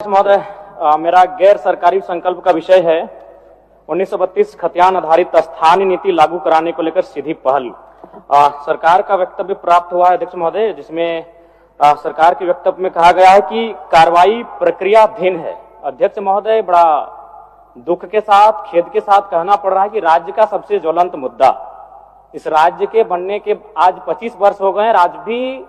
महोदय, मेरा गैर सरकारी संकल्प का विषय है 1932 खतियान आधारित स्थानीय नीति लागू कराने को लेकर सीधी पहल। सरकार का वक्तव्य प्राप्त हुआ है अध्यक्ष महोदय, जिसमें सरकार के वक्तव्य में कहा गया है कि कार्रवाई प्रक्रियाधीन है। अध्यक्ष महोदय, बड़ा दुख के साथ, खेद के साथ कहना पड़ रहा है कि राज्य का सबसे ज्वलंत मुद्दा, इस राज्य के बनने के आज 25 वर्ष हो गए हैं, आज भी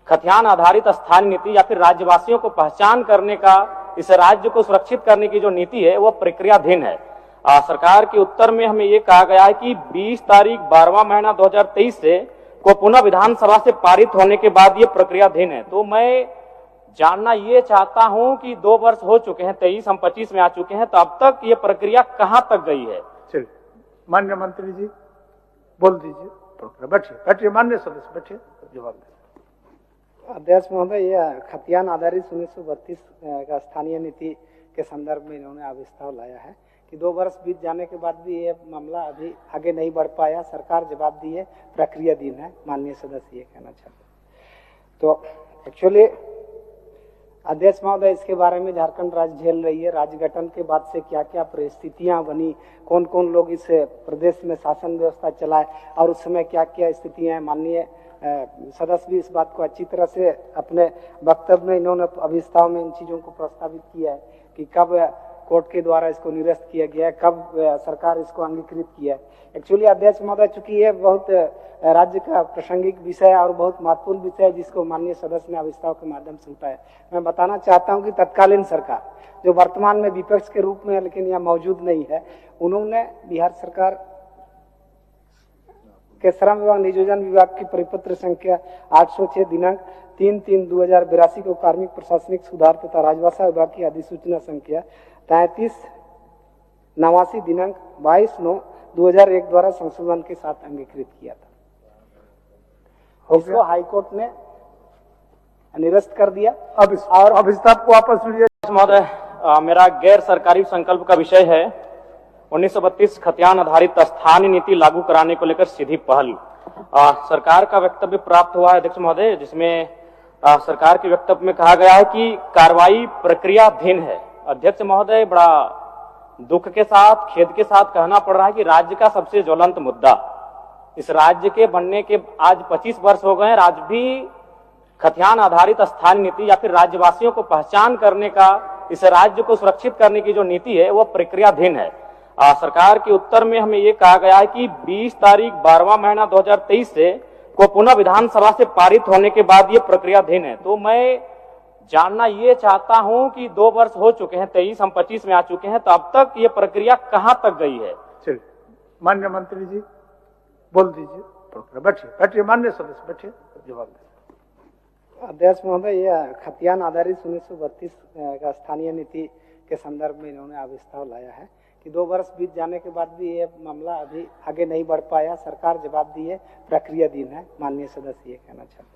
खतियान आधारित स्थानीय नीति या फिर राज्यवासियों को पहचान करने का, इस राज्य को सुरक्षित करने की जो नीति है वो प्रक्रियाधीन है। सरकार के उत्तर में हमें ये कहा गया है कि 20 तारीख 12वां महीना 2023 से को पुनः विधानसभा से पारित होने के बाद ये प्रक्रियाधीन है। तो मैं जानना ये चाहता हूं कि 2 वर्ष हो चुके हैं, 23 हम 25 में आ चुके हैं, तो अब तक ये प्रक्रिया कहां तक गई है? चलिए, माननीय मंत्री जी बोल दीजिए। बैठिए माननीय सदस्य, बैठिए, जवाब दीजिए। अध्यक्ष महोदय, यह खतियान आधारित 1932 का स्थानीय नीति के संदर्भ में इन्होंने अविस्तार लाया है कि 2 वर्ष बीत जाने के बाद भी ये मामला अभी आगे नहीं बढ़ पाया। सरकार जवाब दी है, प्रक्रियाधीन है। माननीय सदस्य ये कहना चाहते। तो एक्चुअली अध्यक्ष महोदय, इसके बारे में झारखंड राज्य झेल रही है। राज्य गठन के बाद से क्या क्या परिस्थितियां बनी, कौन कौन लोग इस प्रदेश में शासन व्यवस्था चलाए और उस समय क्या क्या स्थितियां, माननीय सदस्य भी इस बात को अच्छी तरह से अपने वक्तव्य में इन्होंने अविस्तार में इन चीजों को प्रस्तावित किया है कि कब कोर्ट के द्वारा इसको निरस्त किया गया है, कब सरकार इसको अंगीकृत किया है। एक्चुअली अध्यक्ष महोदय, चूंकि ये बहुत राज्य का प्रासंगिक विषय और बहुत महत्वपूर्ण विषय है जिसको माननीय सदस्य ने अविस्तार के माध्यम से उठाया, मैं बताना चाहता हूं कि तत्कालीन सरकार जो वर्तमान में विपक्ष के रूप में है लेकिन यह मौजूद नहीं है, उन्होंने बिहार सरकार के श्रम एवं नियोजन विभाग की परिपत्र संख्या 806 दिनांक 3/3/2082 को कार्मिक प्रशासनिक सुधार तथा राजभाषा विभाग की अधिसूचना संख्या 33/89 दिनांक 22/9/2001 द्वारा संशोधन के साथ अंगीकृत किया था। इसको हाईकोर्ट ने निरस्त कर दिया। अब इस को वापस लीजिए। महोदय, मेरा गैर सरकारी संकल्प का विषय है 1932 खतियान आधारित स्थानीय नीति लागू कराने को लेकर सीधी पहल। सरकार का वक्तव्य प्राप्त हुआ है अध्यक्ष महोदय, जिसमें सरकार के वक्तव्य में कहा गया है कि कार्रवाई प्रक्रियाधीन है। अध्यक्ष महोदय, बड़ा दुख के साथ, खेद के साथ कहना पड़ रहा है कि राज्य का सबसे ज्वलंत मुद्दा, इस राज्य के बनने के आज 25 वर्ष हो गए हैं, आज भी खतियान आधारित स्थानीय नीति या फिर राज्यवासियों को पहचान करने का, इस राज्य को सुरक्षित करने की जो नीति है वो प्रक्रियाधीन है। सरकार के उत्तर में हमें ये कहा गया है कि 20 तारीख 12वां महीना 2023 से को पुनः विधानसभा से पारित होने के बाद ये प्रक्रियाधीन है। तो मैं जानना ये चाहता हूं कि 2 वर्ष हो चुके हैं, 23 हम 25 में आ चुके हैं, तो अब तक ये प्रक्रिया कहां तक गई है? चलिए, माननीय मंत्री जी बोल दीजिए। बैठिए माननीय सदस्य, बैठिए, जवाब दीजिए। अध्यक्ष महोदय, यह खतियान आधारित 1932 का स्थानीय नीति के संदर्भ में इन्होंने अविस्तार लाया है कि 2 वर्ष बीत जाने के बाद भी ये मामला अभी आगे नहीं बढ़ पाया। सरकार जवाब दी है, प्रक्रियाधीन है। माननीय सदस्य ये कहना चाहते।